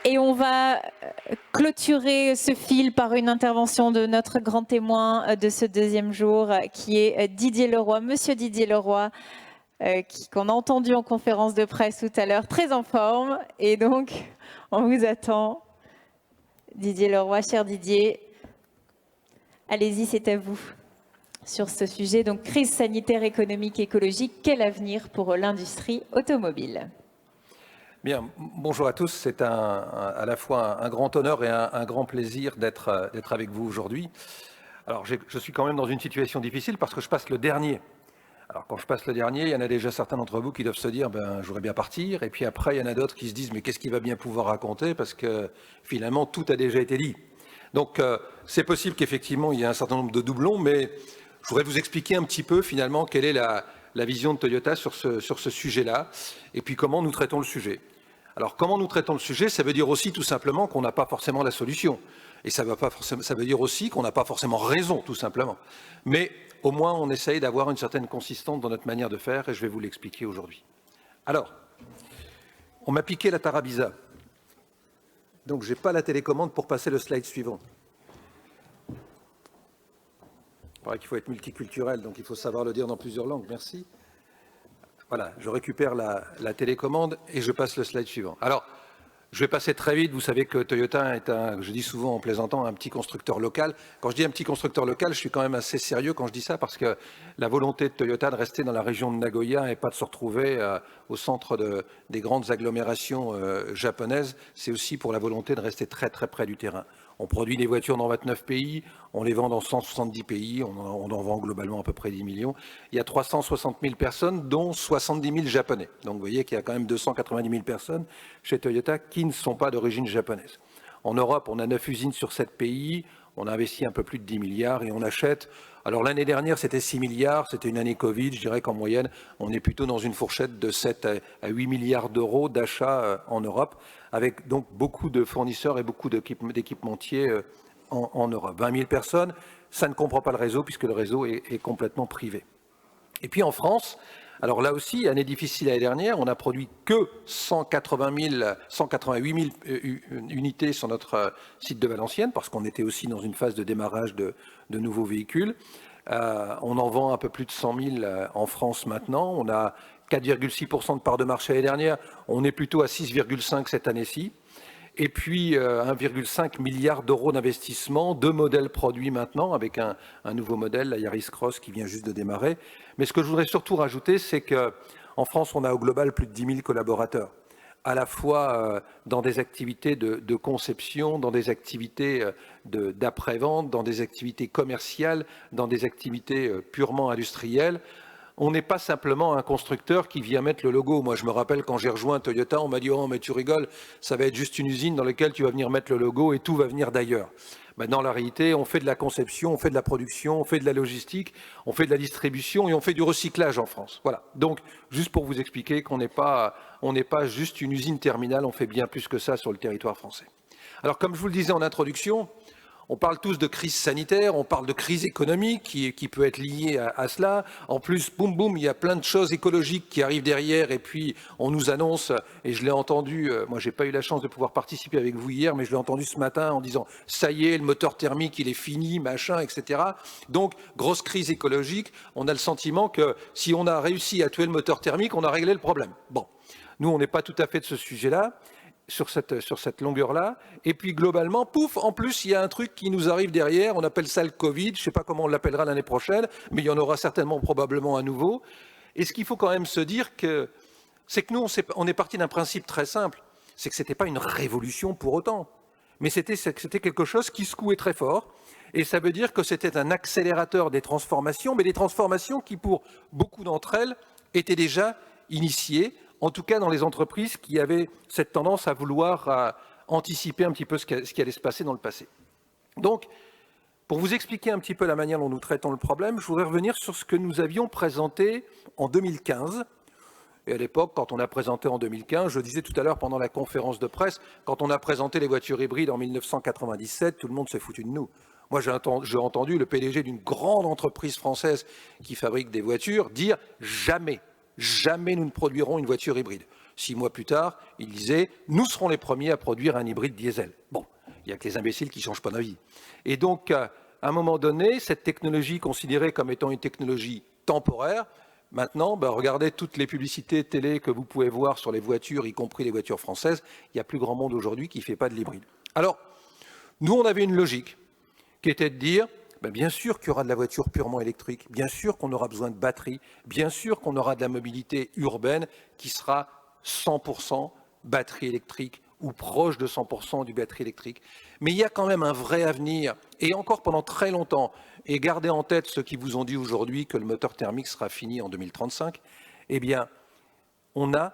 Et on va clôturer ce fil par une intervention de notre grand témoin de ce deuxième jour, qui est Didier Leroy. Monsieur Didier Leroy, qu'on a entendu en conférence de presse tout à l'heure, très en forme. Et donc, on vous attend. Didier Leroy, cher Didier, allez-y, c'est à vous. Sur ce sujet, donc crise sanitaire, économique, écologique, quel avenir pour l'industrie automobile ? Bien, bonjour à tous. C'est à la fois un grand honneur et un grand plaisir d'être avec vous aujourd'hui. Alors, je suis quand même dans une situation difficile parce que je passe le dernier. Alors, quand je passe le dernier, il y en a déjà certains d'entre vous qui doivent se dire « je voudrais bien partir ». Et puis après, il y en a d'autres qui se disent « mais qu'est-ce qu'il va bien pouvoir raconter ?» parce que finalement, tout a déjà été dit. Donc, c'est possible qu'effectivement, il y ait un certain nombre de doublons, mais je voudrais vous expliquer un petit peu finalement quelle est la vision de Toyota sur ce sujet-là et puis comment nous traitons le sujet. Alors, comment nous traitons le sujet, ça veut dire aussi tout simplement qu'on n'a pas forcément la solution. Et ça veut dire aussi qu'on n'a pas forcément raison, tout simplement. Mais au moins, on essaye d'avoir une certaine consistance dans notre manière de faire, et je vais vous l'expliquer aujourd'hui. Alors, on m'a piqué la Tarabisa. Donc, je n'ai pas la télécommande pour passer le slide suivant. Il paraît qu'il faut être multiculturel, donc il faut savoir le dire dans plusieurs langues. Merci. Voilà, je récupère la télécommande et je passe le slide suivant. Alors, je vais passer très vite. Vous savez que Toyota est je dis souvent en plaisantant, un petit constructeur local. Quand je dis un petit constructeur local, je suis quand même assez sérieux quand je dis ça parce que la volonté de Toyota de rester dans la région de Nagoya et pas de se retrouver au centre des grandes agglomérations japonaises, c'est aussi pour la volonté de rester très très près du terrain. On produit des voitures dans 29 pays, on les vend dans 170 pays, on en vend globalement à peu près 10 millions. Il y a 360 000 personnes, dont 70 000 Japonais. Donc vous voyez qu'il y a quand même 290 000 personnes chez Toyota qui ne sont pas d'origine japonaise. En Europe, on a 9 usines sur 7 pays, on a investi un peu plus de 10 milliards et on achète. Alors l'année dernière, c'était 6 milliards, c'était une année Covid. Je dirais qu'en moyenne, on est plutôt dans une fourchette de 7 à 8 milliards d'euros d'achat en Europe, avec donc beaucoup de fournisseurs et beaucoup d'équipementiers en Europe. 20 000 personnes, ça ne comprend pas le réseau puisque le réseau est complètement privé. Et puis en France, alors là aussi, année difficile l'année dernière, on n'a produit que 188 000 unités sur notre site de Valenciennes parce qu'on était aussi dans une phase de démarrage de nouveaux véhicules. On en vend un peu plus de 100 000 en France maintenant. On a 4,6% de part de marché l'année dernière. On est plutôt à 6,5% cette année-ci. Et puis 1,5 milliard d'euros d'investissement, 2 modèles produits maintenant avec un nouveau modèle, la Yaris Cross qui vient juste de démarrer. Mais ce que je voudrais surtout rajouter, c'est qu'en France, on a au global plus de 10 000 collaborateurs, à la fois dans des activités de conception, dans des activités d'après-vente, dans des activités commerciales, dans des activités purement industrielles. On n'est pas simplement un constructeur qui vient mettre le logo. Moi, je me rappelle quand j'ai rejoint Toyota, on m'a dit « Oh, mais tu rigoles, ça va être juste une usine dans laquelle tu vas venir mettre le logo et tout va venir d'ailleurs. » Dans la réalité, on fait de la conception, on fait de la production, on fait de la logistique, on fait de la distribution et on fait du recyclage en France. Voilà. Donc, juste pour vous expliquer qu'on n'est pas juste une usine terminale, on fait bien plus que ça sur le territoire français. Alors, comme je vous le disais en introduction, on parle tous de crise sanitaire, on parle de crise économique qui peut être liée à cela. En plus, boum, boum, il y a plein de choses écologiques qui arrivent derrière et puis on nous annonce, et je l'ai entendu, moi j'ai pas eu la chance de pouvoir participer avec vous hier, mais je l'ai entendu ce matin en disant « ça y est, le moteur thermique il est fini, machin, etc. » Donc, grosse crise écologique, on a le sentiment que si on a réussi à tuer le moteur thermique, on a réglé le problème. Bon, nous on n'est pas tout à fait de ce sujet-là. Sur cette longueur-là. Et puis globalement, pouf, en plus, il y a un truc qui nous arrive derrière, on appelle ça le Covid, je ne sais pas comment on l'appellera l'année prochaine, mais il y en aura certainement probablement à nouveau. Et ce qu'il faut quand même se dire, c'est que nous, on est parti d'un principe très simple, c'est que ce n'était pas une révolution pour autant, mais c'était quelque chose qui secouait très fort, et ça veut dire que c'était un accélérateur des transformations, mais des transformations qui, pour beaucoup d'entre elles, étaient déjà initiées, en tout cas dans les entreprises qui avaient cette tendance à vouloir anticiper un petit peu ce qui allait se passer dans le passé. Donc, pour vous expliquer un petit peu la manière dont nous traitons le problème, je voudrais revenir sur ce que nous avions présenté en 2015. Et à l'époque, quand on a présenté en 2015, je disais tout à l'heure pendant la conférence de presse, quand on a présenté les voitures hybrides en 1997, tout le monde s'est foutu de nous. Moi, j'ai entendu le PDG d'une grande entreprise française qui fabrique des voitures dire « jamais ». Jamais nous ne produirons une voiture hybride. 6 mois plus tard, il disait « Nous serons les premiers à produire un hybride diesel ». Bon, il n'y a que les imbéciles qui ne changent pas d'avis. Et donc, à un moment donné, cette technologie considérée comme étant une technologie temporaire, maintenant, regardez toutes les publicités télé que vous pouvez voir sur les voitures, y compris les voitures françaises, il n'y a plus grand monde aujourd'hui qui ne fait pas de l'hybride. Alors, nous, on avait une logique qui était de dire, bien sûr qu'il y aura de la voiture purement électrique, bien sûr qu'on aura besoin de batteries, bien sûr qu'on aura de la mobilité urbaine qui sera 100% batterie électrique ou proche de 100% du batterie électrique. Mais il y a quand même un vrai avenir, et encore pendant très longtemps, et gardez en tête ceux qui vous ont dit aujourd'hui que le moteur thermique sera fini en 2035, eh bien, on a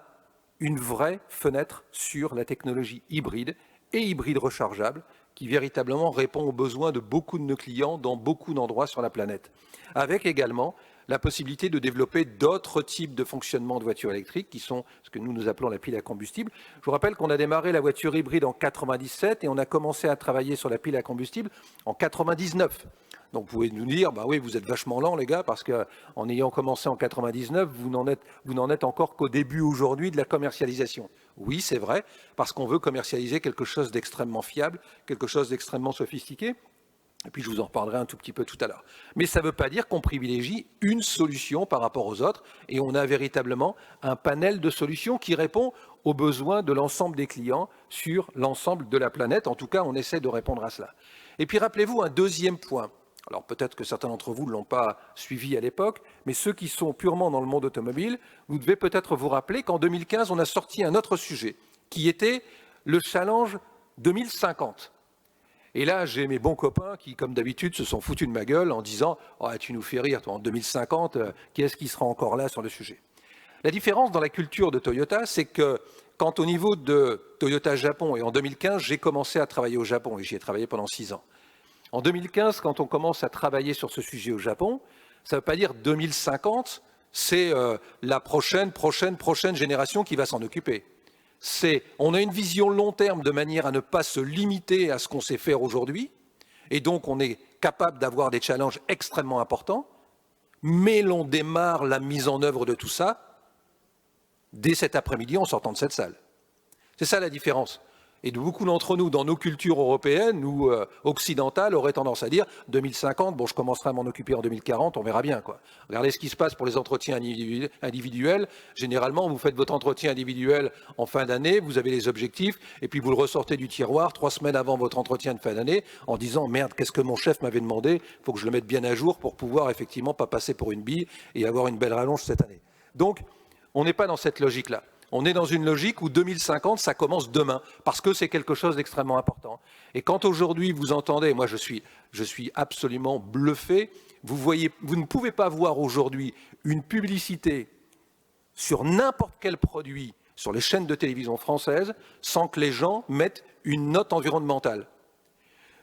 une vraie fenêtre sur la technologie hybride et hybride rechargeable qui véritablement répond aux besoins de beaucoup de nos clients dans beaucoup d'endroits sur la planète, avec également la possibilité de développer d'autres types de fonctionnement de voitures électriques qui sont ce que nous appelons la pile à combustible. Je vous rappelle qu'on a démarré la voiture hybride en 97 et on a commencé à travailler sur la pile à combustible en 99. Donc vous pouvez nous dire, oui, vous êtes vachement lents les gars, parce qu'en ayant commencé en 99, vous n'en êtes encore qu'au début aujourd'hui de la commercialisation. Oui, c'est vrai, parce qu'on veut commercialiser quelque chose d'extrêmement fiable, quelque chose d'extrêmement sophistiqué. Et puis je vous en reparlerai un tout petit peu tout à l'heure. Mais ça ne veut pas dire qu'on privilégie une solution par rapport aux autres, et on a véritablement un panel de solutions qui répond aux besoins de l'ensemble des clients sur l'ensemble de la planète. En tout cas, on essaie de répondre à cela. Et puis rappelez-vous un deuxième point. Alors peut-être que certains d'entre vous ne l'ont pas suivi à l'époque, mais ceux qui sont purement dans le monde automobile, vous devez peut-être vous rappeler qu'en 2015, on a sorti un autre sujet, qui était le Challenge 2050. Et là, j'ai mes bons copains qui, comme d'habitude, se sont foutus de ma gueule en disant « Oh, tu nous fais rire, toi, en 2050, qui est-ce qui sera encore là sur le sujet ?» La différence dans la culture de Toyota, c'est que quand au niveau de Toyota Japon, et en 2015, j'ai commencé à travailler au Japon, et j'y ai travaillé pendant 6 ans. En 2015, quand on commence à travailler sur ce sujet au Japon, ça ne veut pas dire 2050, c'est la prochaine génération qui va s'en occuper. On a une vision long terme de manière à ne pas se limiter à ce qu'on sait faire aujourd'hui, et donc on est capable d'avoir des challenges extrêmement importants, mais l'on démarre la mise en œuvre de tout ça dès cet après-midi en sortant de cette salle. C'est ça la différence. Et beaucoup d'entre nous, dans nos cultures européennes ou occidentales, auraient tendance à dire 2050, bon, je commencerai à m'en occuper en 2040, on verra bien, quoi. Regardez ce qui se passe pour les entretiens individuels. Généralement, vous faites votre entretien individuel en fin d'année, vous avez les objectifs, et puis vous le ressortez du tiroir 3 semaines avant votre entretien de fin d'année en disant merde, qu'est-ce que mon chef m'avait demandé, il faut que je le mette bien à jour pour pouvoir effectivement pas passer pour une bille et avoir une belle rallonge cette année. Donc, on n'est pas dans cette logique-là. On est dans une logique où 2050, ça commence demain, parce que c'est quelque chose d'extrêmement important. Et quand aujourd'hui vous entendez, moi je suis absolument bluffé, vous ne pouvez pas voir aujourd'hui une publicité sur n'importe quel produit sur les chaînes de télévision françaises sans que les gens mettent une note environnementale.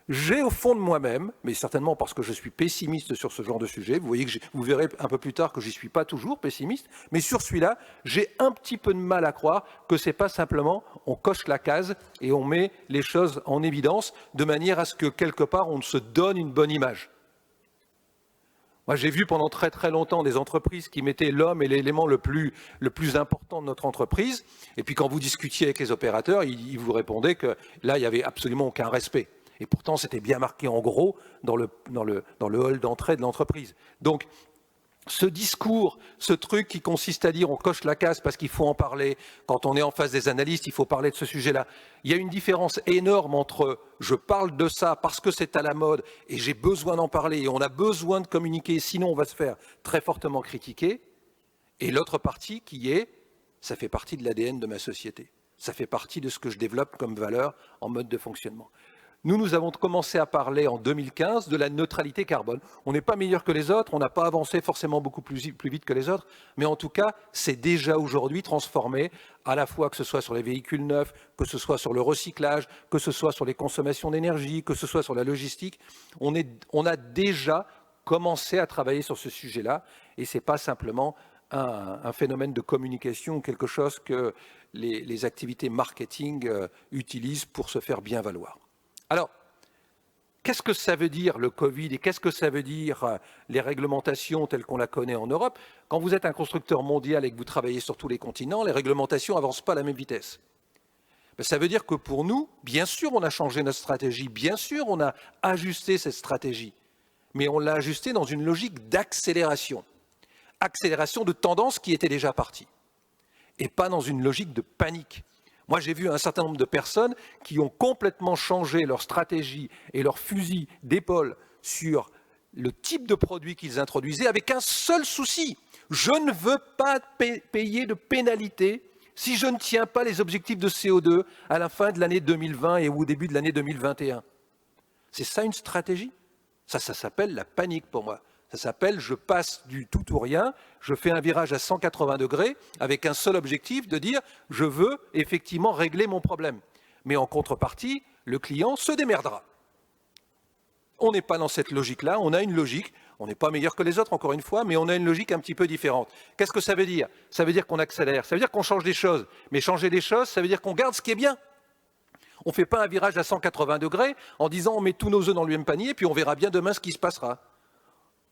J'ai au fond de moi-même, mais certainement parce que je suis pessimiste sur ce genre de sujet, vous voyez que vous verrez un peu plus tard que je n'y suis pas toujours pessimiste, mais sur celui-là, j'ai un petit peu de mal à croire que ce n'est pas simplement on coche la case et on met les choses en évidence de manière à ce que quelque part on se donne une bonne image. Moi, j'ai vu pendant très très longtemps des entreprises qui mettaient l'homme et l'élément le plus important de notre entreprise, et puis quand vous discutiez avec les opérateurs, ils vous répondaient que là, il n'y avait absolument aucun respect. Et pourtant, c'était bien marqué en gros dans le hall d'entrée de l'entreprise. Donc, ce discours, ce truc qui consiste à dire on coche la case parce qu'il faut en parler, quand on est en face des analystes, il faut parler de ce sujet-là. Il y a une différence énorme entre je parle de ça parce que c'est à la mode et j'ai besoin d'en parler et on a besoin de communiquer, sinon on va se faire très fortement critiquer, et l'autre partie qui est ça fait partie de l'ADN de ma société. Ça fait partie de ce que je développe comme valeur en mode de fonctionnement. Nous avons commencé à parler en 2015 de la neutralité carbone. On n'est pas meilleur que les autres, on n'a pas avancé forcément beaucoup plus vite que les autres, mais en tout cas, c'est déjà aujourd'hui transformé, à la fois que ce soit sur les véhicules neufs, que ce soit sur le recyclage, que ce soit sur les consommations d'énergie, que ce soit sur la logistique. On a déjà commencé à travailler sur ce sujet-là, et ce n'est pas simplement un phénomène de communication, quelque chose que les activités marketing utilisent pour se faire bien valoir. Alors, qu'est-ce que ça veut dire le Covid et qu'est-ce que ça veut dire les réglementations telles qu'on la connaît en Europe? Quand vous êtes un constructeur mondial et que vous travaillez sur tous les continents, les réglementations n'avancent pas à la même vitesse. Ben, ça veut dire que pour nous, bien sûr, on a changé notre stratégie, bien sûr, on a ajusté cette stratégie, mais on l'a ajustée dans une logique d'accélération. Accélération de tendance qui était déjà partie, et pas dans une logique de panique. Moi, j'ai vu un certain nombre de personnes qui ont complètement changé leur stratégie et leur fusil d'épaule sur le type de produit qu'ils introduisaient avec un seul souci. Je ne veux pas payer de pénalité si je ne tiens pas les objectifs de CO2 à la fin de l'année 2020 et au début de l'année 2021. C'est ça une stratégie? Ça s'appelle la panique pour moi. Ça s'appelle je passe du tout ou rien, je fais un virage à 180 degrés avec un seul objectif de dire je veux effectivement régler mon problème. Mais en contrepartie, le client se démerdera. On n'est pas dans cette logique-là, on a une logique, on n'est pas meilleur que les autres encore une fois, mais on a une logique un petit peu différente. Qu'est-ce que ça veut dire? Ça veut dire qu'on accélère, ça veut dire qu'on change des choses. Mais changer des choses, ça veut dire qu'on garde ce qui est bien. On ne fait pas un virage à 180 degrés en disant on met tous nos œufs dans le même panier, puis on verra bien demain ce qui se passera.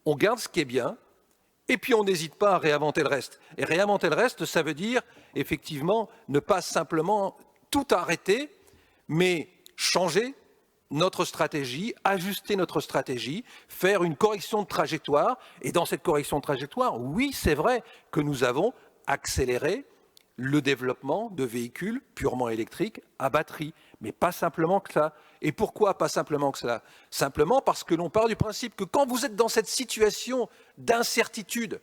On garde ce qui est bien, et puis on n'hésite pas à réinventer le reste. Et réinventer le reste, ça veut dire, effectivement, ne pas simplement tout arrêter, mais changer notre stratégie, ajuster notre stratégie, faire une correction de trajectoire. Et dans cette correction de trajectoire, oui, c'est vrai que nous avons accéléré le développement de véhicules purement électriques à batterie, mais pas simplement que ça. Et pourquoi pas simplement que cela? Simplement parce que l'on part du principe que quand vous êtes dans cette situation d'incertitude,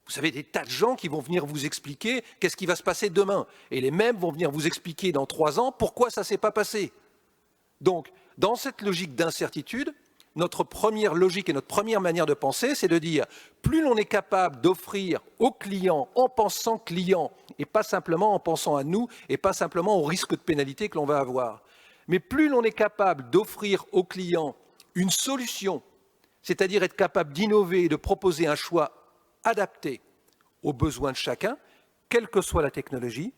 vous savez, des tas de gens qui vont venir vous expliquer qu'est-ce qui va se passer demain. Et les mêmes vont venir vous expliquer dans 3 ans pourquoi ça ne s'est pas passé. Donc, dans cette logique d'incertitude, notre première logique et notre première manière de penser, c'est de dire plus l'on est capable d'offrir aux clients en pensant client et pas simplement en pensant à nous et pas simplement au risque de pénalité que l'on va avoir, mais plus l'on est capable d'offrir aux clients une solution, c'est-à-dire être capable d'innover et de proposer un choix adapté aux besoins de chacun, quelle que soit la technologie,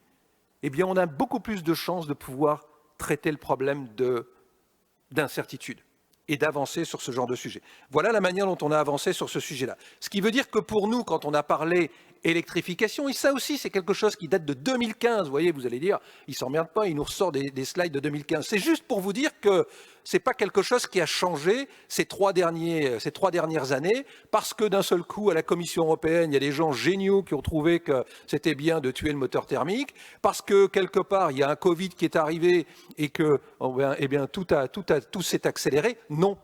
eh bien on a beaucoup plus de chances de pouvoir traiter le problème d'incertitude et d'avancer sur ce genre de sujet. Voilà la manière dont on a avancé sur ce sujet-là. Ce qui veut dire que pour nous, quand on a parlé électrification, et ça aussi c'est quelque chose qui date de 2015, vous voyez, vous allez dire, il ne s'emmerde pas, il nous ressort des slides de 2015. C'est juste pour vous dire que ce n'est pas quelque chose qui a changé ces trois dernières années, parce que d'un seul coup, à la Commission européenne, il y a des gens géniaux qui ont trouvé que c'était bien de tuer le moteur thermique, parce que quelque part, il y a un Covid qui est arrivé et que eh bien, tout s'est accéléré. Non.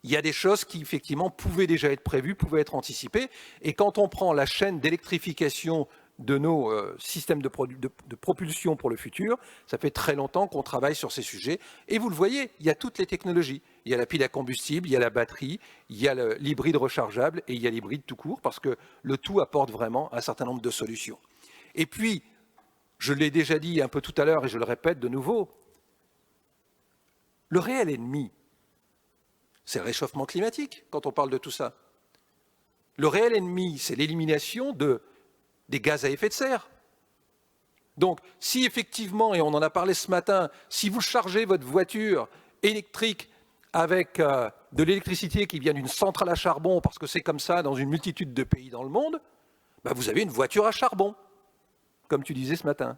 Il y a des choses qui, effectivement, pouvaient déjà être prévues, pouvaient être anticipées. Et quand on prend la chaîne d'électrification de nos systèmes de propulsion pour le futur, ça fait très longtemps qu'on travaille sur ces sujets. Et vous le voyez, il y a toutes les technologies. Il y a la pile à combustible, il y a la batterie, il y a l'hybride rechargeable et il y a l'hybride tout court, parce que le tout apporte vraiment un certain nombre de solutions. Et puis, je l'ai déjà dit un peu tout à l'heure et je le répète de nouveau, le réel ennemi, c'est le réchauffement climatique, quand on parle de tout ça. Le réel ennemi, c'est l'élimination des gaz à effet de serre. Donc, si effectivement, et on en a parlé ce matin, si vous chargez votre voiture électrique avec de l'électricité qui vient d'une centrale à charbon, parce que c'est comme ça dans une multitude de pays dans le monde, ben vous avez une voiture à charbon, comme tu disais ce matin.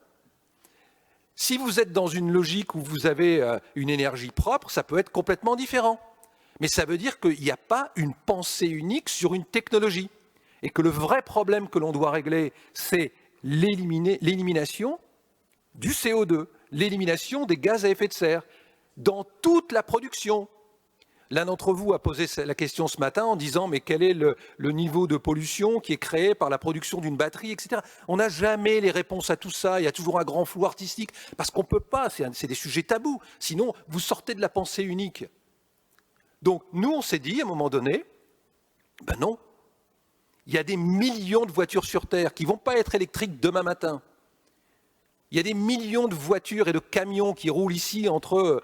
Si vous êtes dans une logique où vous avez une énergie propre, ça peut être complètement différent. Mais ça veut dire qu'il n'y a pas une pensée unique sur une technologie. Et que le vrai problème que l'on doit régler, c'est l'élimination du CO2, l'élimination des gaz à effet de serre, dans toute la production. L'un d'entre vous a posé la question ce matin en disant « mais quel est le niveau de pollution qui est créé par la production d'une batterie, etc. » On n'a jamais les réponses à tout ça, il y a toujours un grand flou artistique, parce qu'on ne peut pas, c'est des sujets tabous, sinon vous sortez de la pensée unique. Donc nous, on s'est dit à un moment donné, ben non, il y a des millions de voitures sur Terre qui ne vont pas être électriques demain matin. Il y a des millions de voitures et de camions qui roulent ici entre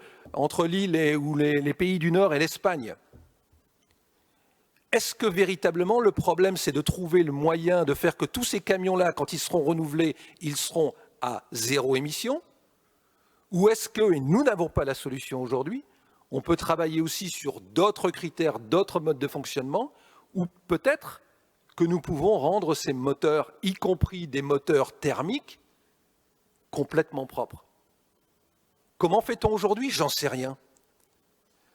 l'île ou les pays du Nord et l'Espagne. Est-ce que véritablement le problème, c'est de trouver le moyen de faire que tous ces camions-là, quand ils seront renouvelés, ils seront à zéro émission? Ou est-ce que, et nous n'avons pas la solution aujourd'hui, On peut travailler aussi sur d'autres critères, d'autres modes de fonctionnement, ou peut-être que nous pouvons rendre ces moteurs, y compris des moteurs thermiques, complètement propres. Comment fait-on aujourd'hui? J'en sais rien.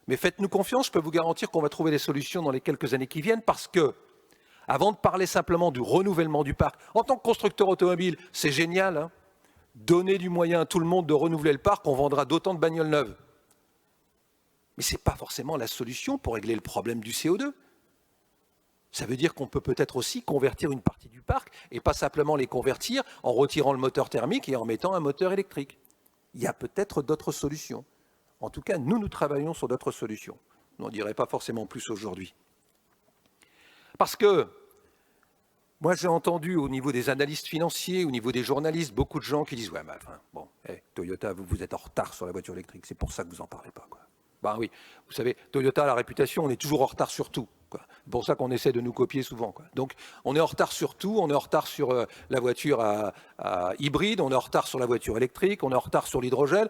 Mais faites-nous confiance, je peux vous garantir qu'on va trouver des solutions dans les quelques années qui viennent, parce que, avant de parler simplement du renouvellement du parc, en tant que constructeur automobile, c'est génial, hein, donner du moyen à tout le monde de renouveler le parc, on vendra d'autant de bagnoles neuves. Mais ce n'est pas forcément la solution pour régler le problème du CO2. Ça veut dire qu'on peut peut-être aussi convertir une partie du parc et pas simplement les convertir en retirant le moteur thermique et en mettant un moteur électrique. Il y a peut-être d'autres solutions. En tout cas, nous travaillons sur d'autres solutions. On n'en dirait pas forcément plus aujourd'hui. Parce que moi, j'ai entendu au niveau des analystes financiers, au niveau des journalistes, beaucoup de gens qui disent « Ouais, mais enfin, bon, Toyota, vous êtes en retard sur la voiture électrique, c'est pour ça que vous n'en parlez pas. » Ben oui, vous savez, Toyota a la réputation, on est toujours en retard sur tout. C'est pour ça qu'on essaie de nous copier souvent. Donc, on est en retard sur tout, on est en retard sur la voiture à hybride, on est en retard sur la voiture électrique, on est en retard sur l'hydrogène.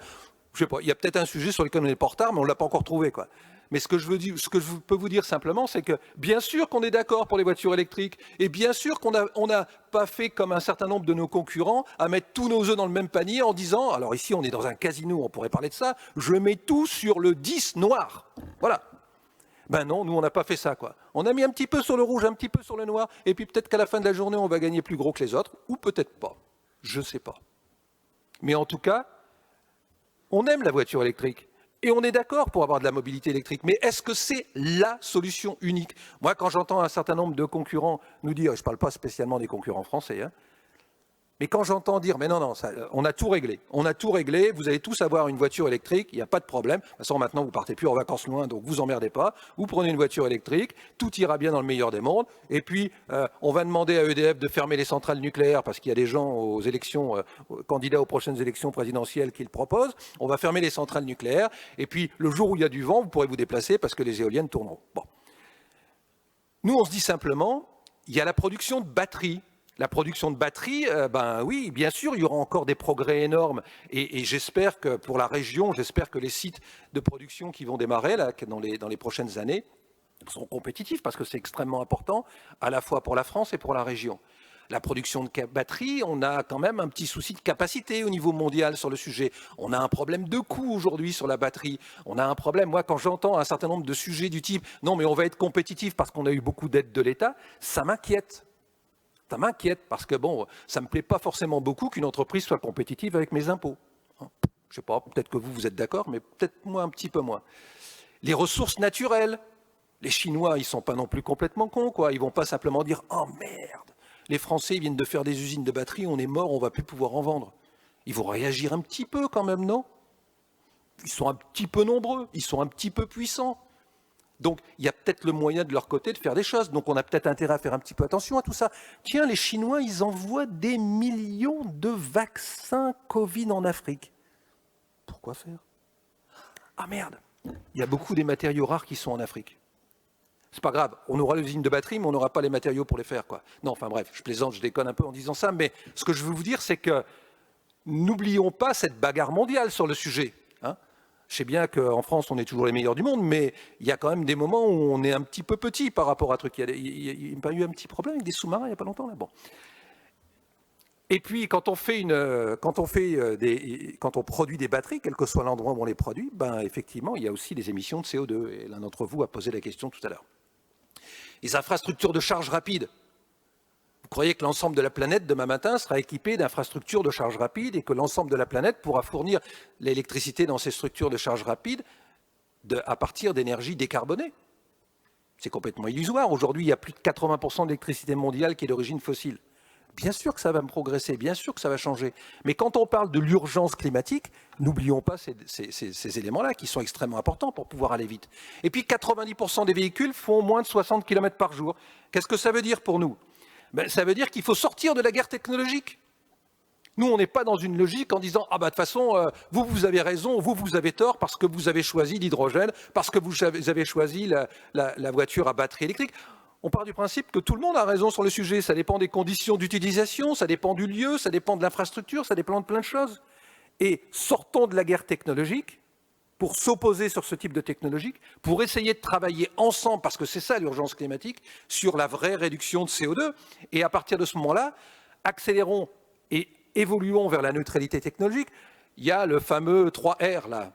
Je sais pas, il y a peut-être un sujet sur lequel on n'est pas en retard, mais on ne l'a pas encore trouvé. Mais ce que je peux vous dire simplement, c'est que bien sûr qu'on est d'accord pour les voitures électriques, et bien sûr qu'on n'a pas fait comme un certain nombre de nos concurrents à mettre tous nos œufs dans le même panier en disant, alors ici on est dans un casino, on pourrait parler de ça, je mets tout sur le 10 noir. Voilà. Ben non, nous on n'a pas fait ça. On a mis un petit peu sur le rouge, un petit peu sur le noir, et puis peut-être qu'à la fin de la journée on va gagner plus gros que les autres, ou peut-être pas. Je ne sais pas. Mais en tout cas, on aime la voiture électrique. Et on est d'accord pour avoir de la mobilité électrique. Mais est-ce que c'est la solution unique? Moi, quand j'entends un certain nombre de concurrents nous dire, je ne parle pas spécialement des concurrents français, hein, mais quand j'entends dire, mais non, on a tout réglé, vous allez tous avoir une voiture électrique, il n'y a pas de problème. De toute façon, maintenant, vous ne partez plus en vacances loin, donc vous emmerdez pas. Vous prenez une voiture électrique, tout ira bien dans le meilleur des mondes. Et puis, on va demander à EDF de fermer les centrales nucléaires parce qu'il y a des gens aux élections, candidats aux prochaines élections présidentielles qui le proposent. On va fermer les centrales nucléaires. Et puis, le jour où il y a du vent, vous pourrez vous déplacer parce que les éoliennes tourneront. Bon. Nous, on se dit simplement, il y a la production de batteries. La production de batteries, ben oui, bien sûr, il y aura encore des progrès énormes. Et j'espère que pour la région, j'espère que les sites de production qui vont démarrer là, dans les prochaines années seront compétitifs parce que c'est extrêmement important, à la fois pour la France et pour la région. La production de batteries, on a quand même un petit souci de capacité au niveau mondial sur le sujet. On a un problème de coût aujourd'hui sur la batterie. On a un problème, moi, quand j'entends un certain nombre de sujets du type « Non, mais on va être compétitif parce qu'on a eu beaucoup d'aides de l'État », ça m'inquiète. Ça m'inquiète parce que, bon, ça ne me plaît pas forcément beaucoup qu'une entreprise soit compétitive avec mes impôts. Je ne sais pas, peut-être que vous êtes d'accord, mais peut-être moi un petit peu moins. Les ressources naturelles. Les Chinois, ils ne sont pas non plus complètement cons, quoi. Ils ne vont pas simplement dire « Oh merde, les Français viennent de faire des usines de batteries, on est mort, on ne va plus pouvoir en vendre. » Ils vont réagir un petit peu quand même, non? Ils sont un petit peu nombreux, ils sont un petit peu puissants. Donc, il y a peut-être le moyen de leur côté de faire des choses. Donc, on a peut-être intérêt à faire un petit peu attention à tout ça. Tiens, les Chinois, ils envoient des millions de vaccins Covid en Afrique. Pourquoi faire? Ah merde, il y a beaucoup des matériaux rares qui sont en Afrique. C'est pas grave, on aura l'usine de batterie, mais on n'aura pas les matériaux pour les faire, quoi. Non, enfin bref, je plaisante, je déconne un peu en disant ça, mais ce que je veux vous dire, c'est que n'oublions pas cette bagarre mondiale sur le sujet. Je sais bien qu'en France, on est toujours les meilleurs du monde, mais il y a quand même des moments où on est un petit peu petit par rapport à truc. Il y a eu un petit problème avec des sous-marins il n'y a pas longtemps, là. Bon. Et puis, quand on produit des batteries, quel que soit l'endroit où on les produit, ben, effectivement, il y a aussi des émissions de CO2. Et l'un d'entre vous a posé la question tout à l'heure. Les infrastructures de charge rapide. Vous croyez que l'ensemble de la planète, demain matin, sera équipée d'infrastructures de charge rapide et que l'ensemble de la planète pourra fournir l'électricité dans ces structures de charge rapide à partir d'énergie décarbonée? C'est complètement illusoire. Aujourd'hui, il y a plus de 80% de l'électricité mondiale qui est d'origine fossile. Bien sûr que ça va me progresser, bien sûr que ça va changer. Mais quand on parle de l'urgence climatique, n'oublions pas ces éléments-là qui sont extrêmement importants pour pouvoir aller vite. Et puis 90% des véhicules font moins de 60 km par jour. Qu'est-ce que ça veut dire pour nous? Ben, ça veut dire qu'il faut sortir de la guerre technologique. Nous, on n'est pas dans une logique en disant « Ah bah de toute façon, vous avez raison, vous avez tort parce que vous avez choisi l'hydrogène, parce que vous avez choisi la voiture à batterie électrique. » On part du principe que tout le monde a raison sur le sujet. Ça dépend des conditions d'utilisation, ça dépend du lieu, ça dépend de l'infrastructure, ça dépend de plein de choses. Et sortons de la guerre technologique pour s'opposer sur ce type de technologie, pour essayer de travailler ensemble, parce que c'est ça l'urgence climatique, sur la vraie réduction de CO2. Et à partir de ce moment-là, accélérons et évoluons vers la neutralité technologique. Il y a le fameux 3R, là,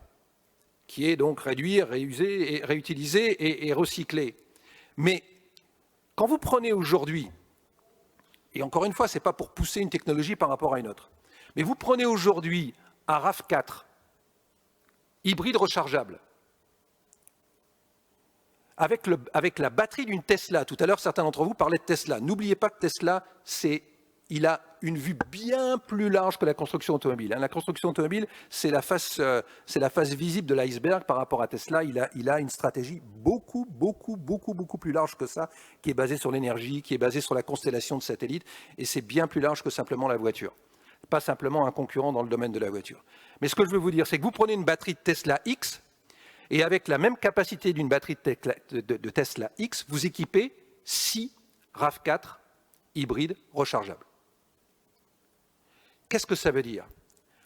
qui est donc réduire, réuser, réutiliser et recycler. Mais quand vous prenez aujourd'hui, et encore une fois, ce n'est pas pour pousser une technologie par rapport à une autre, mais vous prenez aujourd'hui un RAV4 hybride rechargeable avec la batterie d'une Tesla. Tout à l'heure, certains d'entre vous parlaient de Tesla. N'oubliez pas que Tesla, il a une vue bien plus large que la construction automobile. La construction automobile, c'est la face visible de l'iceberg par rapport à Tesla. Il a une stratégie beaucoup plus large que ça, qui est basée sur l'énergie, qui est basée sur la constellation de satellites, et c'est bien plus large que simplement la voiture. Pas simplement un concurrent dans le domaine de la voiture. Mais ce que je veux vous dire, c'est que vous prenez une batterie de Tesla X, et avec la même capacité d'une batterie de Tesla X, vous équipez 6 RAV4 hybrides rechargeables. Qu'est-ce que ça veut dire?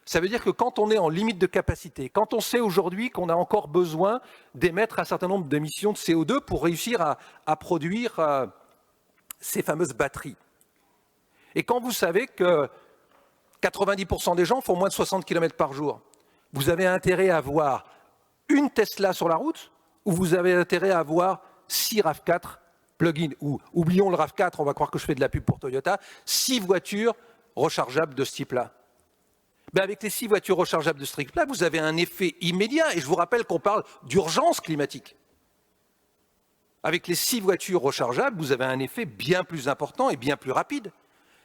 Ça veut dire que quand on est en limite de capacité, quand on sait aujourd'hui qu'on a encore besoin d'émettre un certain nombre d'émissions de CO2 pour réussir à produire ces fameuses batteries, et quand vous savez que 90% des gens font moins de 60 km par jour, vous avez intérêt à avoir une Tesla sur la route ou vous avez intérêt à avoir 6 RAV4 plug-in, ou oublions le RAV4, on va croire que je fais de la pub pour Toyota, 6 voitures rechargeables de ce type-là. Ben avec les 6 voitures rechargeables de ce type-là, vous avez un effet immédiat, et je vous rappelle qu'on parle d'urgence climatique. Avec les 6 voitures rechargeables, vous avez un effet bien plus important et bien plus rapide.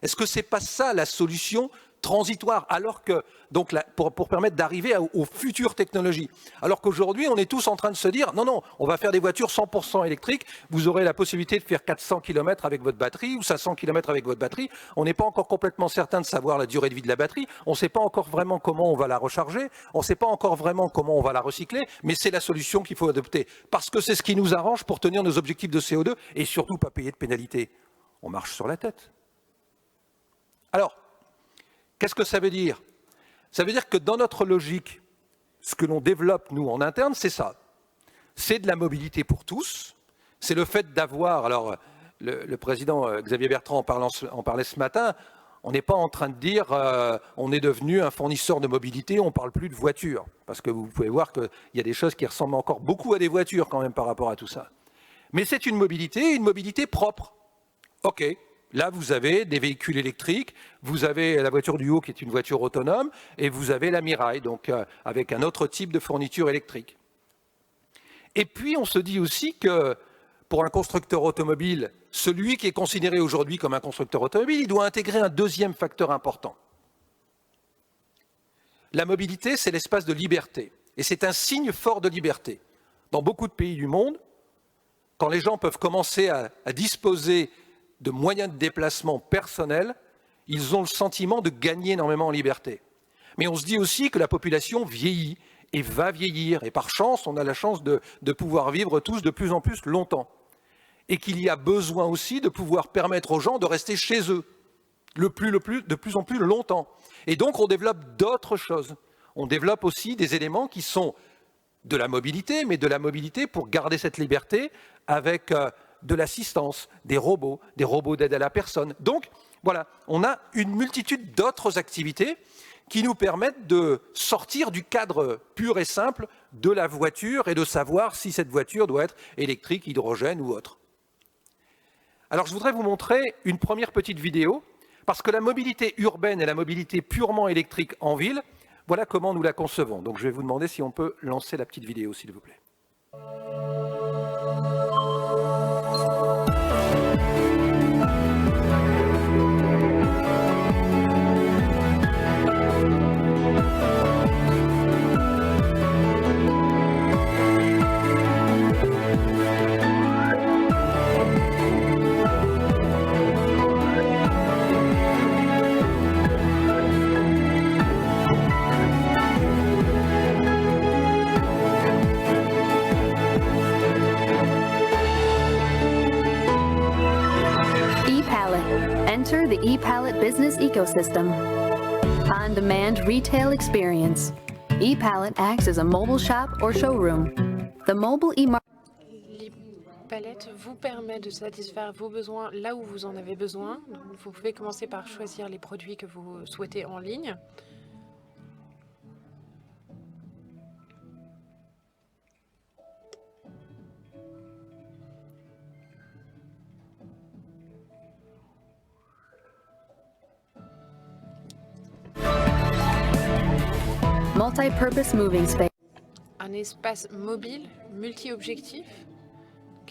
Est-ce que ce n'est pas ça la solution transitoire, alors que, donc, pour permettre d'arriver aux futures technologies? Alors qu'aujourd'hui, on est tous en train de se dire, non, on va faire des voitures 100% électriques, vous aurez la possibilité de faire 400 km avec votre batterie ou 500 km avec votre batterie. On n'est pas encore complètement certain de savoir la durée de vie de la batterie, on ne sait pas encore vraiment comment on va la recharger, on ne sait pas encore vraiment comment on va la recycler, mais c'est la solution qu'il faut adopter, parce que c'est ce qui nous arrange pour tenir nos objectifs de CO2 et surtout pas payer de pénalité. On marche sur la tête. Alors, qu'est-ce que ça veut dire? Ça veut dire que dans notre logique, ce que l'on développe, nous, en interne, c'est ça. C'est de la mobilité pour tous. C'est le fait d'avoir... Alors, le président Xavier Bertrand en parlait ce matin. On n'est pas en train de dire on est devenu un fournisseur de mobilité, on ne parle plus de voitures. Parce que vous pouvez voir qu'il y a des choses qui ressemblent encore beaucoup à des voitures quand même par rapport à tout ça. Mais c'est une mobilité propre. OK. Là, vous avez des véhicules électriques, vous avez la voiture du haut qui est une voiture autonome, et vous avez la Mirai, donc avec un autre type de fourniture électrique. Et puis, on se dit aussi que pour un constructeur automobile, celui qui est considéré aujourd'hui comme un constructeur automobile, il doit intégrer un deuxième facteur important. La mobilité, c'est l'espace de liberté, et c'est un signe fort de liberté. Dans beaucoup de pays du monde, quand les gens peuvent commencer à disposer de moyens de déplacement personnels, ils ont le sentiment de gagner énormément en liberté. Mais on se dit aussi que la population vieillit et va vieillir, et par chance, on a la chance de pouvoir vivre tous de plus en plus longtemps. Et qu'il y a besoin aussi de pouvoir permettre aux gens de rester chez eux de plus en plus longtemps. Et donc, on développe d'autres choses. On développe aussi des éléments qui sont de la mobilité, mais de la mobilité pour garder cette liberté avec de l'assistance, des robots d'aide à la personne. Donc, voilà, on a une multitude d'autres activités qui nous permettent de sortir du cadre pur et simple de la voiture et de savoir si cette voiture doit être électrique, hydrogène ou autre. Alors, je voudrais vous montrer une première petite vidéo, parce que la mobilité urbaine et la mobilité purement électrique en ville, voilà comment nous la concevons. Donc, je vais vous demander si on peut lancer la petite vidéo, s'il vous plaît. Enter the ePallet business ecosystem. On-demand retail experience. ePalette acts as a mobile shop or showroom. The mobile L'ePalette vous permet de satisfaire vos besoins là où vous en avez besoin. Donc, vous pouvez commencer par choisir les produits que vous souhaitez en ligne. multi-purpose moving space. Un espace mobile multi-objectif.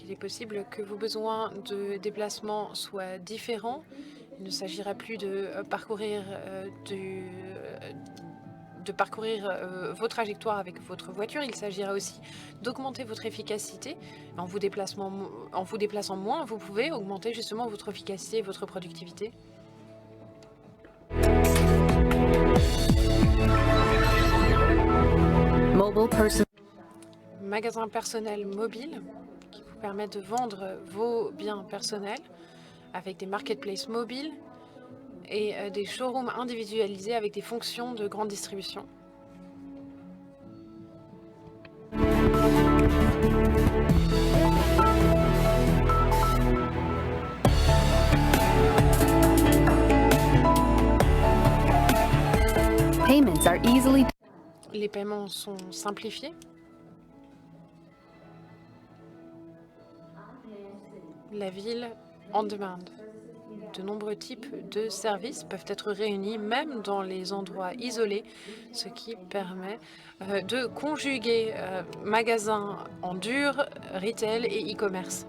Il est possible que vos besoins de déplacement soient différents. Il ne s'agira plus de parcourir, vos trajectoires avec votre voiture. Il s'agira aussi d'augmenter votre efficacité. En vous déplaçant moins, vous pouvez augmenter justement votre efficacité et votre productivité. Magasin personnel mobile qui vous permet de vendre vos biens personnels avec des marketplaces mobiles et des showrooms individualisés avec des fonctions de grande distribution. Payments are easily. Les paiements sont simplifiés. La ville on demand. De nombreux types de services peuvent être réunis même dans les endroits isolés, ce qui permet de conjuguer magasins en dur, retail et e-commerce.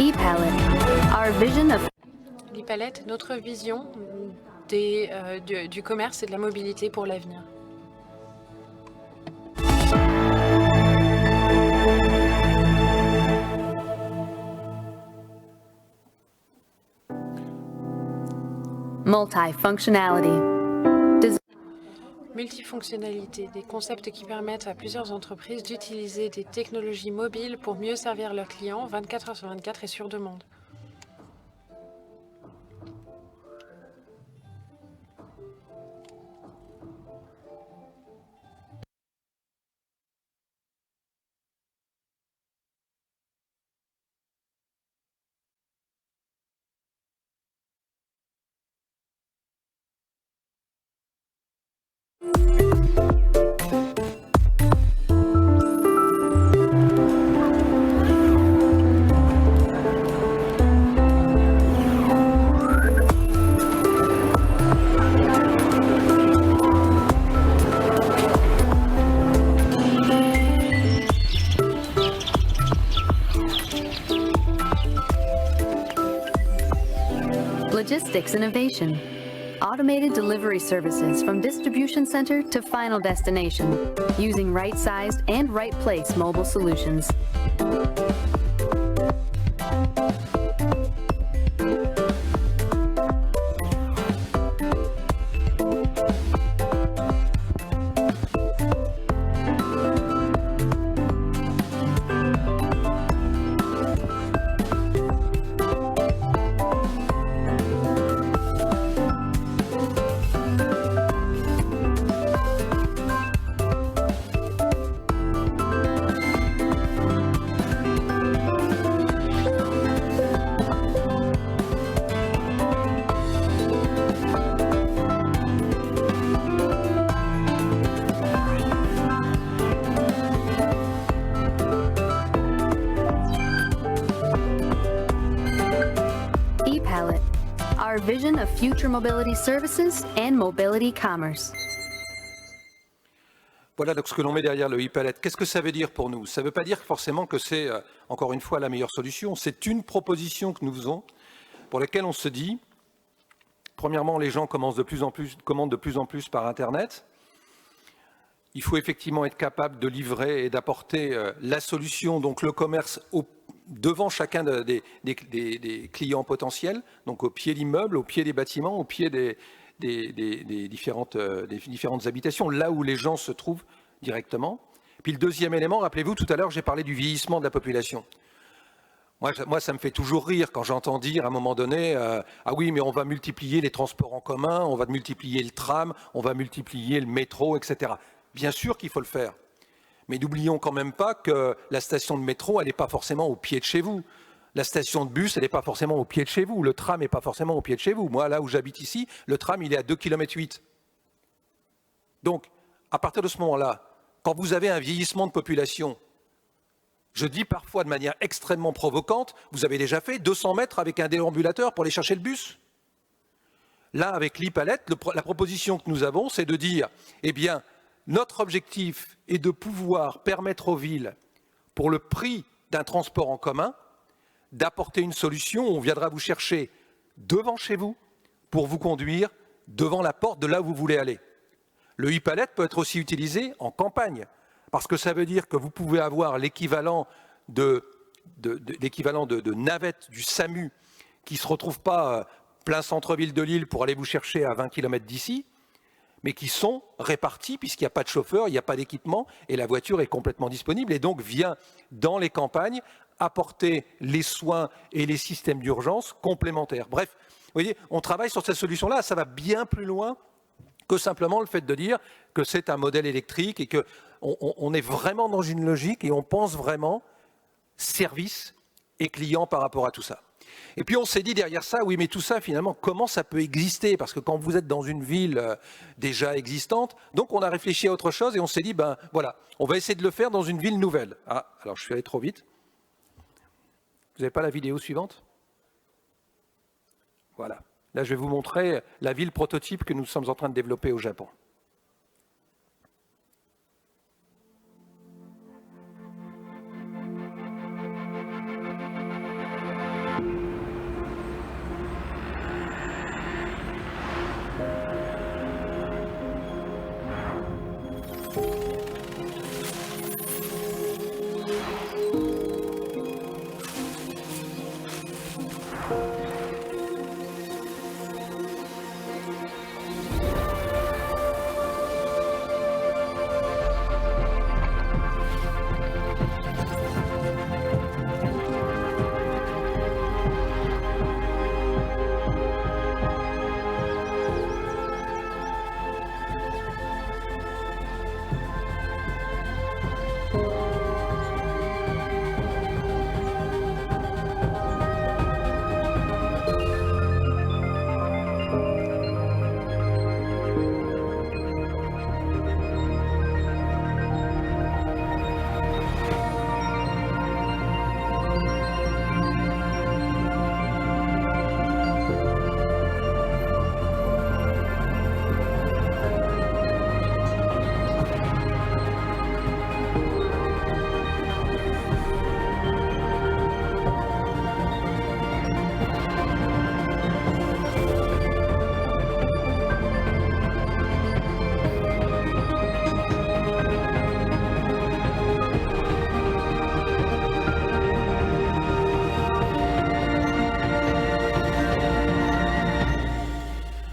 ePalette, our vision of ePalette, notre vision du commerce et de la mobilité pour l'avenir. multifunctionality. Multifonctionnalité, des concepts qui permettent à plusieurs entreprises d'utiliser des technologies mobiles pour mieux servir leurs clients 24 heures sur 24 et sur demande. Logistics innovation. Automated delivery services from distribution center to final destination, using right-sized and right-placed mobile solutions. ePalette, our vision of future mobility services and mobility commerce. Voilà donc ce que l'on met derrière le ePalette. Qu'est-ce que ça veut dire pour nous? Ça ne veut pas dire forcément que c'est, encore une fois, la meilleure solution. C'est une proposition que nous faisons pour laquelle on se dit, premièrement, les gens commandent de plus en plus par Internet. Il faut effectivement être capable de livrer et d'apporter la solution, donc le commerce, devant chacun des clients potentiels, donc au pied de l'immeuble, au pied des bâtiments, au pied des différentes habitations, là où les gens se trouvent directement. Puis le deuxième élément, rappelez-vous, tout à l'heure, j'ai parlé du vieillissement de la population. Moi, ça me fait toujours rire quand j'entends dire à un moment donné ah oui, mais on va multiplier les transports en commun, on va multiplier le tram, on va multiplier le métro, etc. Bien sûr qu'il faut le faire. Mais n'oublions quand même pas que la station de métro, elle n'est pas forcément au pied de chez vous. La station de bus, elle n'est pas forcément au pied de chez vous. Le tram n'est pas forcément au pied de chez vous. Moi, là où j'habite ici, le tram, il est à 2,8 km. Donc, à partir de ce moment-là, quand vous avez un vieillissement de population, je dis parfois de manière extrêmement provocante, vous avez déjà fait 200 mètres avec un déambulateur pour aller chercher le bus. Là, avec l'e-palette, la proposition que nous avons, c'est de dire, eh bien, notre objectif est de pouvoir permettre aux villes, pour le prix d'un transport en commun, d'apporter une solution où on viendra vous chercher devant chez vous pour vous conduire devant la porte de là où vous voulez aller. Le e-palette peut être aussi utilisé en campagne, parce que ça veut dire que vous pouvez avoir l'équivalent de navettes du SAMU qui ne se retrouvent pas plein centre-ville de Lille pour aller vous chercher à 20 km d'ici, mais qui sont répartis puisqu'il n'y a pas de chauffeur, il n'y a pas d'équipement et la voiture est complètement disponible et donc vient dans les campagnes apporter les soins et les systèmes d'urgence complémentaires. Bref, vous voyez, on travaille sur cette solution-là, ça va bien plus loin que simplement le fait de dire que c'est un modèle électrique et qu'on est vraiment dans une logique et on pense vraiment service et client par rapport à tout ça. Et puis on s'est dit derrière ça, oui mais tout ça finalement, comment ça peut exister? Parce que quand vous êtes dans une ville déjà existante, donc on a réfléchi à autre chose et on s'est dit, ben voilà, on va essayer de le faire dans une ville nouvelle. Ah, alors je suis allé trop vite. Vous n'avez pas la vidéo suivante? Voilà. Là, je vais vous montrer la ville prototype que nous sommes en train de développer au Japon.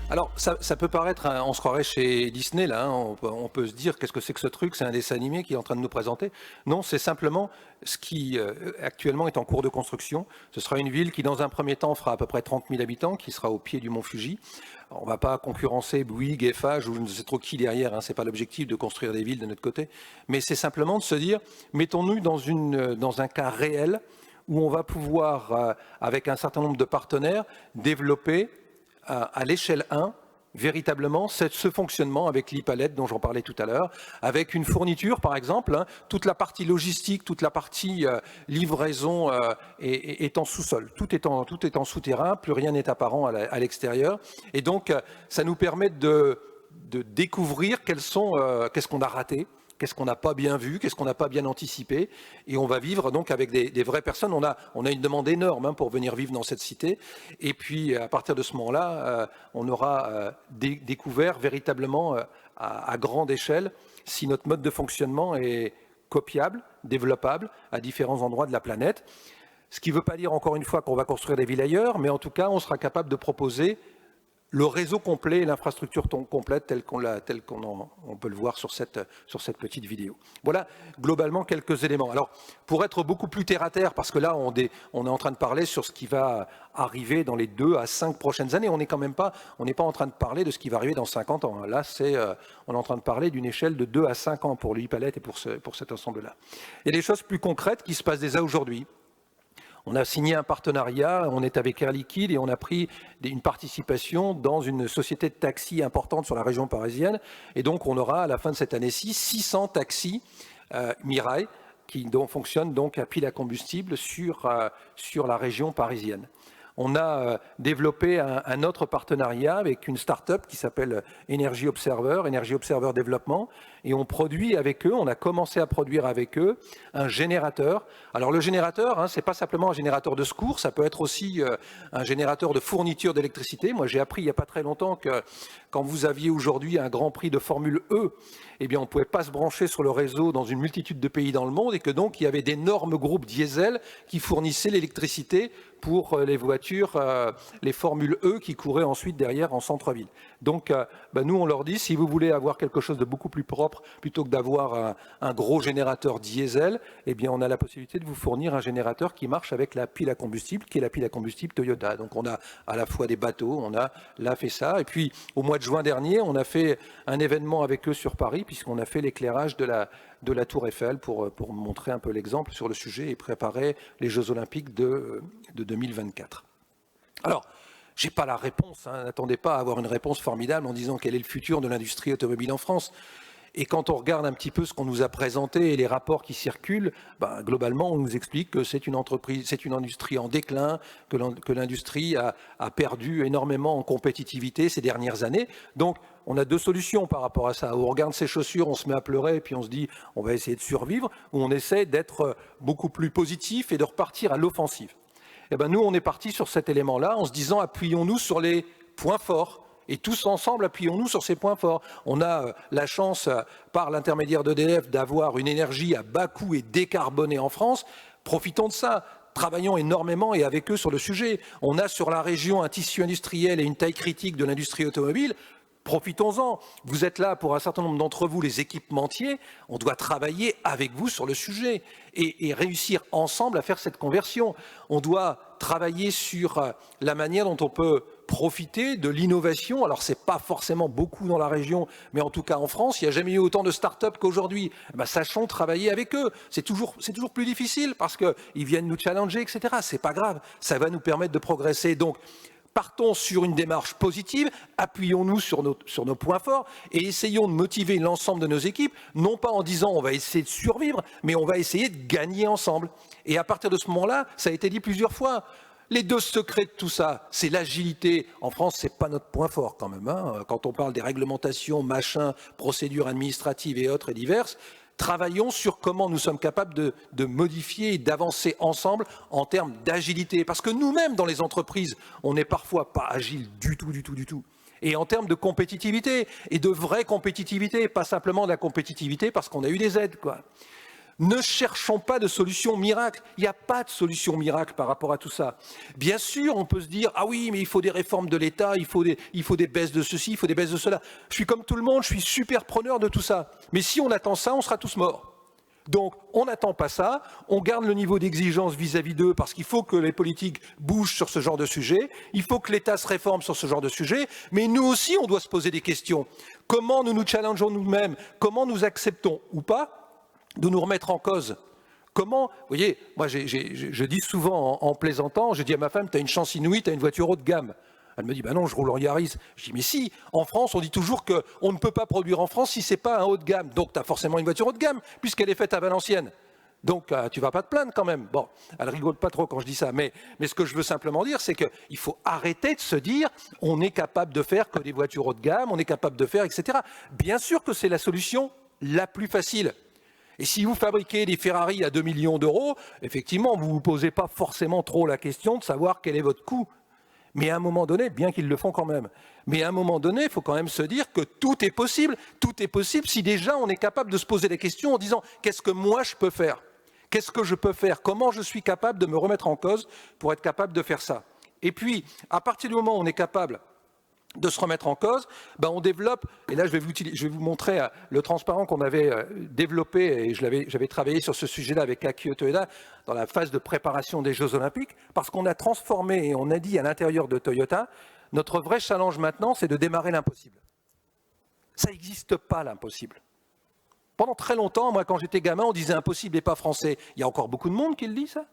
Alors, ça peut paraître, on se croirait chez Disney, là, hein, on peut se dire, qu'est-ce que c'est que ce truc? C'est un dessin animé qui est en train de nous présenter. Non, c'est simplement ce qui, actuellement, est en cours de construction. Ce sera une ville qui, dans un premier temps, fera à peu près 30 000 habitants, qui sera au pied du mont Fuji. Alors, on ne va pas concurrencer Bouygues, Eiffage ou je ne sais trop qui derrière, hein, ce n'est pas l'objectif de construire des villes de notre côté, mais c'est simplement de se dire, mettons-nous dans un cas réel où on va pouvoir, avec un certain nombre de partenaires, développer à l'échelle 1, véritablement, ce fonctionnement avec l'e-palette dont j'en parlais tout à l'heure, avec une fourniture par exemple, hein, toute la partie logistique, toute la partie livraison est en sous-sol, tout est en souterrain, plus rien n'est apparent à l'extérieur, et donc ça nous permet de découvrir qu'est-ce qu'on a raté, qu'est-ce qu'on n'a pas bien vu, qu'est-ce qu'on n'a pas bien anticipé, et on va vivre donc avec des vraies personnes. On a une demande énorme hein, pour venir vivre dans cette cité, et puis à partir de ce moment-là, on aura découvert véritablement à grande échelle si notre mode de fonctionnement est copiable, développable à différents endroits de la planète. Ce qui ne veut pas dire encore une fois qu'on va construire des villes ailleurs, mais en tout cas, on sera capable de proposer le réseau complet, l'infrastructure complète telle qu'on peut le voir sur cette petite vidéo. Voilà globalement quelques éléments. Alors, pour être beaucoup plus terre à terre, parce que là, on est en train de parler sur ce qui va arriver dans les 2 à 5 prochaines années. On n'est pas en train de parler de ce qui va arriver dans 50 ans. Là, on est en train de parler d'une échelle de 2 à 5 ans pour l'e-palette et pour cet ensemble-là. Il y a des choses plus concrètes qui se passent déjà aujourd'hui. On a signé un partenariat, on est avec Air Liquide et on a pris une participation dans une société de taxis importante sur la région parisienne. Et donc, on aura à la fin de cette année-ci 600 taxis Mirail qui fonctionnent donc à pile à combustible sur la région parisienne. On a développé un autre partenariat avec une start-up qui s'appelle Energy Observer Développement, et on produit avec eux, on a commencé à produire avec eux un générateur. Alors le générateur, c'est pas simplement un générateur de secours, ça peut être aussi un générateur de fourniture d'électricité. Moi j'ai appris il n'y a pas très longtemps que quand vous aviez aujourd'hui un Grand Prix de Formule E, eh bien on ne pouvait pas se brancher sur le réseau dans une multitude de pays dans le monde et que donc il y avait d'énormes groupes diesel qui fournissaient l'électricité pour les voitures, les Formule E qui couraient ensuite derrière en centre-ville. Donc nous on leur dit, si vous voulez avoir quelque chose de beaucoup plus propre plutôt que d'avoir un gros générateur diesel, eh bien on a la possibilité de vous fournir un générateur qui marche avec la pile à combustible, qui est la pile à combustible Toyota. Donc on a à la fois des bateaux, on a là fait ça, et puis au mois de juin dernier, on a fait un événement avec eux sur Paris, puisqu'on a fait l'éclairage de la Tour Eiffel pour montrer un peu l'exemple sur le sujet et préparer les Jeux Olympiques de 2024. Alors, je n'ai pas la réponse, n'attendez pas à avoir une réponse formidable en disant quel est le futur de l'industrie automobile en France. Et quand on regarde un petit peu ce qu'on nous a présenté et les rapports qui circulent, globalement, on nous explique que c'est une industrie en déclin, que l'industrie a perdu énormément en compétitivité ces dernières années. Donc, on a 2 solutions par rapport à ça. On regarde ses chaussures, on se met à pleurer et puis on se dit on va essayer de survivre, ou on essaie d'être beaucoup plus positif et de repartir à l'offensive. Eh bien, nous, on est parti sur cet élément-là en se disant appuyons-nous sur les points forts. Et tous ensemble, appuyons-nous sur ces points forts. On a la chance, par l'intermédiaire d'EDF, d'avoir une énergie à bas coût et décarbonée en France. Profitons de ça. Travaillons énormément et avec eux sur le sujet. On a sur la région un tissu industriel et une taille critique de l'industrie automobile. Profitons-en. Vous êtes là pour un certain nombre d'entre vous, les équipementiers. On doit travailler avec vous sur le sujet et réussir ensemble à faire cette conversion. On doit travailler sur la manière dont on peut profiter de l'innovation. Alors, ce n'est pas forcément beaucoup dans la région, mais en tout cas en France, il n'y a jamais eu autant de start-up qu'aujourd'hui. Sachons travailler avec eux. C'est toujours plus difficile parce qu'ils viennent nous challenger, etc. Ce n'est pas grave. Ça va nous permettre de progresser. Donc, partons sur une démarche positive, appuyons-nous sur nos points forts et essayons de motiver l'ensemble de nos équipes, non pas en disant on va essayer de survivre, mais on va essayer de gagner ensemble. Et à partir de ce moment-là, ça a été dit plusieurs fois, les 2 secrets de tout ça, c'est l'agilité. En France, ce n'est pas notre point fort quand même. Quand on parle des réglementations, machins, procédures administratives et autres et diverses, travaillons sur comment nous sommes capables de modifier et d'avancer ensemble en termes d'agilité. Parce que nous-mêmes, dans les entreprises, on n'est parfois pas agile du tout. Et en termes de compétitivité, et de vraie compétitivité, pas simplement de la compétitivité parce qu'on a eu des aides, quoi. Ne cherchons pas de solution miracle. Il n'y a pas de solution miracle par rapport à tout ça. Bien sûr, on peut se dire « Ah oui, mais il faut des réformes de l'État, il faut des baisses de ceci, il faut des baisses de cela. » Je suis comme tout le monde, je suis super preneur de tout ça. Mais si on attend ça, on sera tous morts. Donc, on n'attend pas ça, on garde le niveau d'exigence vis-à-vis d'eux parce qu'il faut que les politiques bougent sur ce genre de sujet, il faut que l'État se réforme sur ce genre de sujet, mais nous aussi, on doit se poser des questions. Comment nous nous challengeons nous-mêmes? Comment nous acceptons ou pas de nous remettre en cause? Comment, vous voyez, moi je dis souvent en plaisantant, je dis à ma femme, tu as une chance inouïe, tu as une voiture haut de gamme. Elle me dit, non, je roule en Yaris. Je dis, mais si, en France, on dit toujours qu'on ne peut pas produire en France si ce n'est pas un haut de gamme. Donc, tu as forcément une voiture haut de gamme, puisqu'elle est faite à Valenciennes. Donc, tu ne vas pas te plaindre quand même. Bon, elle rigole pas trop quand je dis ça. Mais ce que je veux simplement dire, c'est qu'il faut arrêter de se dire, on est capable de faire que des voitures haut de gamme, on est capable de faire, etc. Bien sûr que c'est la solution la plus facile. Et si vous fabriquez des Ferrari à 2 millions d'euros, effectivement, vous ne vous posez pas forcément trop la question de savoir quel est votre coût. Mais à un moment donné, bien qu'ils le font quand même, mais à un moment donné, il faut quand même se dire que tout est possible si déjà on est capable de se poser des questions en disant « Qu'est-ce que moi je peux faire ? Qu'est-ce que je peux faire ? Comment je suis capable de me remettre en cause pour être capable de faire ça ?» Et puis, à partir du moment où on est capable de se remettre en cause, ben on développe, et là je vais vous montrer le transparent qu'on avait développé, et j'avais travaillé sur ce sujet-là avec Akio Toyoda dans la phase de préparation des Jeux Olympiques, parce qu'on a transformé et on a dit à l'intérieur de Toyota, notre vrai challenge maintenant, c'est de démarrer l'impossible. Ça n'existe pas l'impossible. Pendant très longtemps, moi quand j'étais gamin, on disait impossible et pas français. Il y a encore beaucoup de monde qui le dit ça.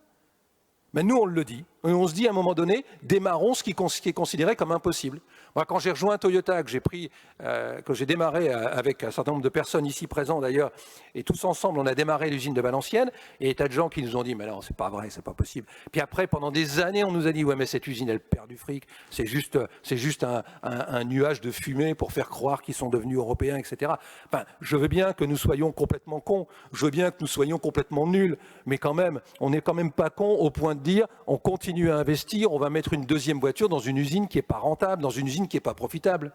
Mais nous, on le dit. Et on se dit à un moment donné, démarrons ce qui est considéré comme impossible. Moi, quand j'ai rejoint Toyota, que j'ai démarré avec un certain nombre de personnes ici présentes d'ailleurs, et tous ensemble, on a démarré l'usine de Valenciennes, et il y a des tas de gens qui nous ont dit, mais non, c'est pas vrai, c'est pas possible. Puis après, pendant des années, on nous a dit, ouais, mais cette usine, elle perd du fric, c'est juste un nuage de fumée pour faire croire qu'ils sont devenus européens, etc. Enfin, je veux bien que nous soyons complètement cons, je veux bien que nous soyons complètement nuls, mais quand même, on n'est quand même pas cons au point de dire, on continue à investir, on va mettre une deuxième voiture dans une usine qui n'est pas rentable, dans une usine qui n'est pas profitable.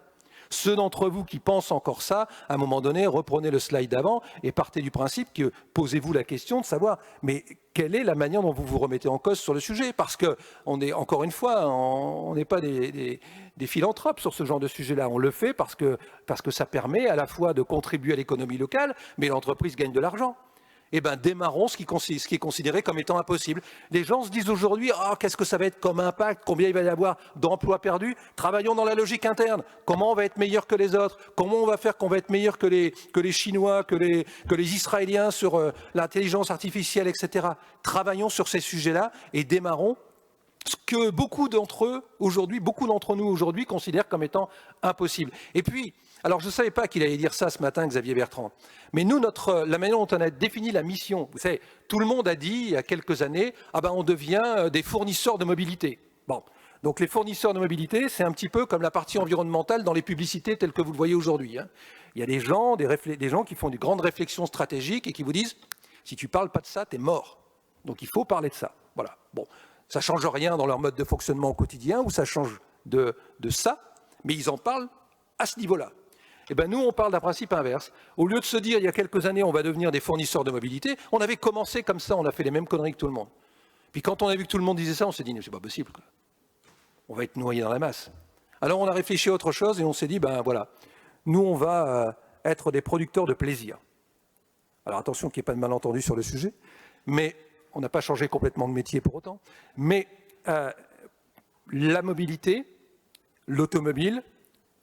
Ceux d'entre vous qui pensent encore ça, à un moment donné, reprenez le slide d'avant et partez du principe que posez-vous la question de savoir, mais quelle est la manière dont vous vous remettez en cause sur le sujet? Parce que, encore une fois, on n'est pas des philanthropes sur ce genre de sujet-là. On le fait parce que ça permet à la fois de contribuer à l'économie locale, mais l'entreprise gagne de l'argent. Eh bien, démarrons ce qui est considéré comme étant impossible. Les gens se disent aujourd'hui, ah, qu'est-ce que ça va être comme impact, combien il va y avoir d'emplois perdus? Travaillons dans la logique interne. Comment on va être meilleur que les autres? Comment on va faire qu'on va être meilleur que les Chinois, que les Israéliens sur l'intelligence artificielle, etc. Travaillons sur ces sujets-là et démarrons ce que beaucoup d'entre nous aujourd'hui considèrent comme étant impossible. Et puis, alors je ne savais pas qu'il allait dire ça ce matin, Xavier Bertrand, mais nous, la manière dont on a défini la mission, vous savez, tout le monde a dit il y a quelques années, ah ben on devient des fournisseurs de mobilité. Bon, donc les fournisseurs de mobilité, c'est un petit peu comme la partie environnementale dans les publicités telles que vous le voyez aujourd'hui. Hein. Il y a des gens qui font de grandes réflexions stratégiques et qui vous disent, si tu ne parles pas de ça, tu es mort. Donc il faut parler de ça. Voilà, bon. Ça ne change rien dans leur mode de fonctionnement au quotidien, ou ça change de ça, mais ils en parlent à ce niveau-là. Eh bien, nous, on parle d'un principe inverse. Au lieu de se dire, il y a quelques années, on va devenir des fournisseurs de mobilité, on avait commencé comme ça, on a fait les mêmes conneries que tout le monde. Puis quand on a vu que tout le monde disait ça, on s'est dit, c'est pas possible, quoi. On va être noyé dans la masse. Alors on a réfléchi à autre chose et on s'est dit, ben voilà, nous, on va être des producteurs de plaisir. Alors attention qu'il n'y ait pas de malentendu sur le sujet, mais on n'a pas changé complètement de métier pour autant, mais la mobilité, l'automobile,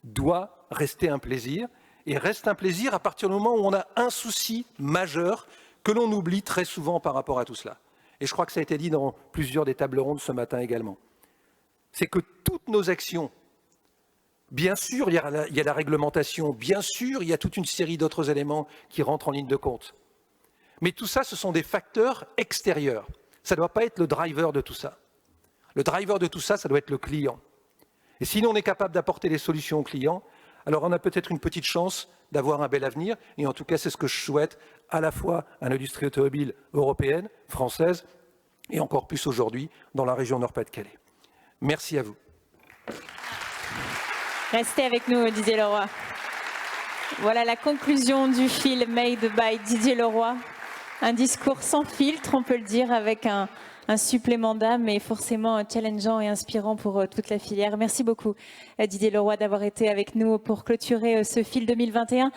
doit rester un plaisir, et reste un plaisir à partir du moment où on a un souci majeur que l'on oublie très souvent par rapport à tout cela. Et je crois que ça a été dit dans plusieurs des tables rondes ce matin également. C'est que toutes nos actions, bien sûr, il y a la réglementation, bien sûr, il y a toute une série d'autres éléments qui rentrent en ligne de compte. Mais tout ça, ce sont des facteurs extérieurs. Ça ne doit pas être le driver de tout ça. Le driver de tout ça, ça doit être le client. Et si nous, on est capable d'apporter des solutions aux clients, alors on a peut-être une petite chance d'avoir un bel avenir. Et en tout cas, c'est ce que je souhaite à la fois à l'industrie automobile européenne, française, et encore plus aujourd'hui dans la région Nord-Pas-de-Calais. Merci à vous. Restez avec nous, Didier Leroy. Voilà la conclusion du film Made by Didier Leroy. Un discours sans filtre, on peut le dire, avec un supplément d'âme et forcément challengeant et inspirant pour toute la filière. Merci beaucoup, Didier Leroy, d'avoir été avec nous pour clôturer ce fil 2021.